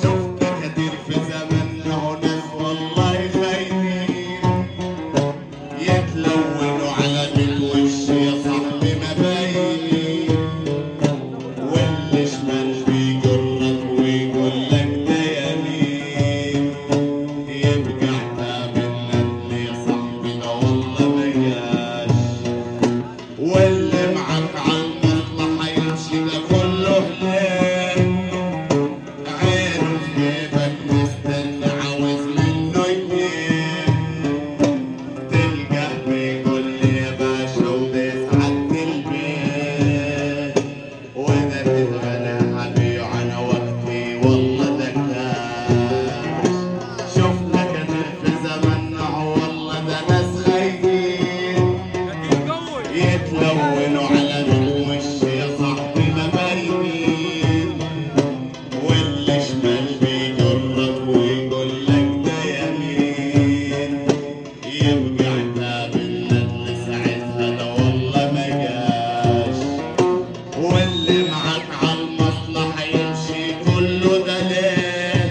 شفنا كتير في زماننا وناس والله خاينين يتلونوا على بالوش يا صاحبي مباينين، واللي شمال بيجرك ويقول لك ده يمين، يبقى عتاب الندل يا صاحبي ده والله ما جاش، واللي معاك عالمصلحة يمشي ده كله ليه، عينه في جيبك مستني عاوز منه جنيه، تلقاه بيقول لي يا باشا وده سعادة البيت، وانا تتغنى هبيع انا وقتي والله ده كاش، شفنا كتير في زماننا والله ده ناس خايفين يتلونوا على الوش يا صاحبي مباينين، واللي شمال بيجرك ويقول لك ده يمين، يبقى عتاب الندل ساعتها ده والله ما جاش، واللي معاك عالمصلحة يمشي كله ده ليه،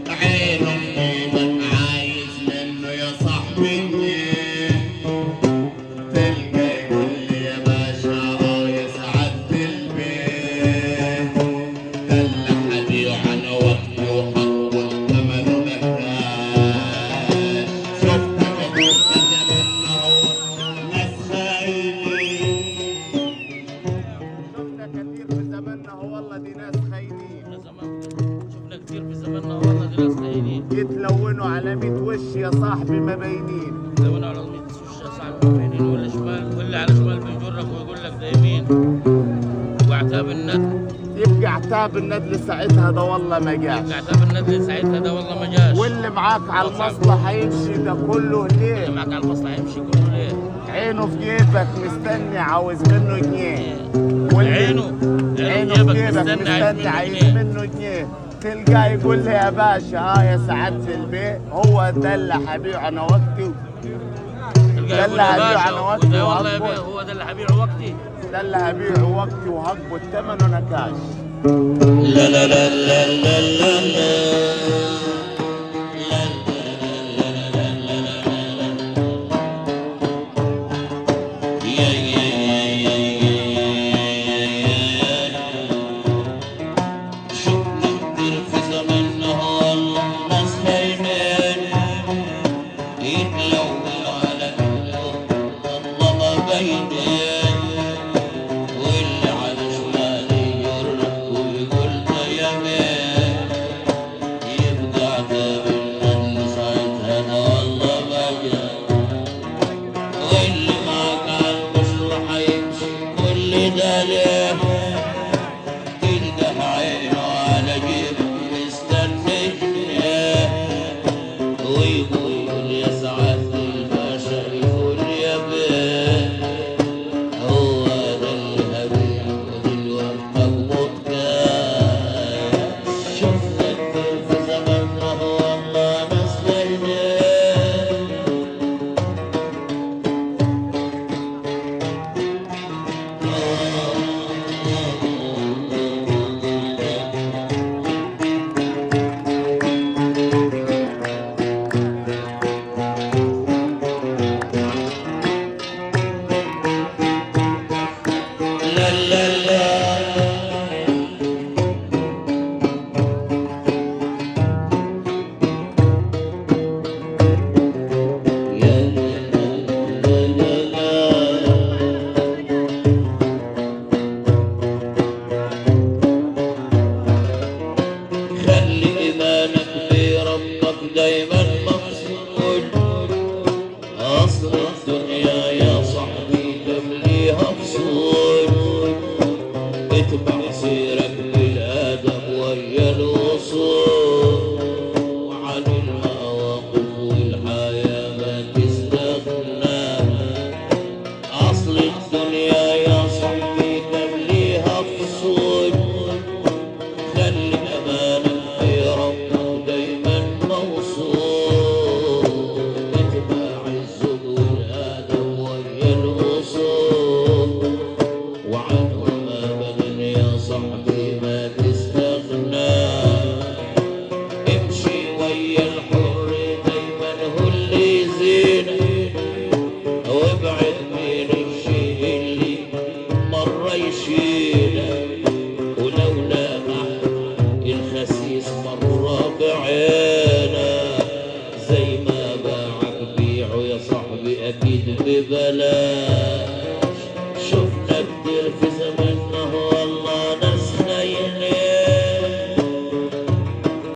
عينه في جيبك عايز منه يا صاحبي جنيه، تلقى يقول لي يا باشا يا سعادة البيت، ده اللي هبيعه انا وقتي وحقه ثمنه بكاش، شفنا كتير في زماننا ناس خاينين، شفنا كتير في زماننا والله دي ناس خاينين شفنا كتير في زماننا والله دي ناس خاينين يتلونوا على 100 وش يا صاحبي مباينين، لو على الميت وش صعب يمين ولا شمال، واللي على شمال بيجرك ويقول لك ده يمين، وعتاب الندل يبقى عتاب الندل ساعتها ده والله ما جاش، عتاب الندل ساعتها ده والله ما جاش، واللي معاك على المصلحة يمشي ده كله اللي ليه، معاك على المصلحة يمشي كله ليه؟ عينه في جيبك مستني عاوز منه جنيه، واللي عينه عينه في في جيبك جيبك مستني عايز منه جنيه، تلقاه يقول لي يا باشا يا سعادة البيت هو ده اللي هبيعه انا وقتي، ده اللي هبيعه انا وقتي ده والله يا بيه وهقبض، هو ده اللي هبيعه وقتي. ده اللي هبيعه وقتي وهقبض ثمنه انا كاش. لا لا لا لا لا لا لا ببلاء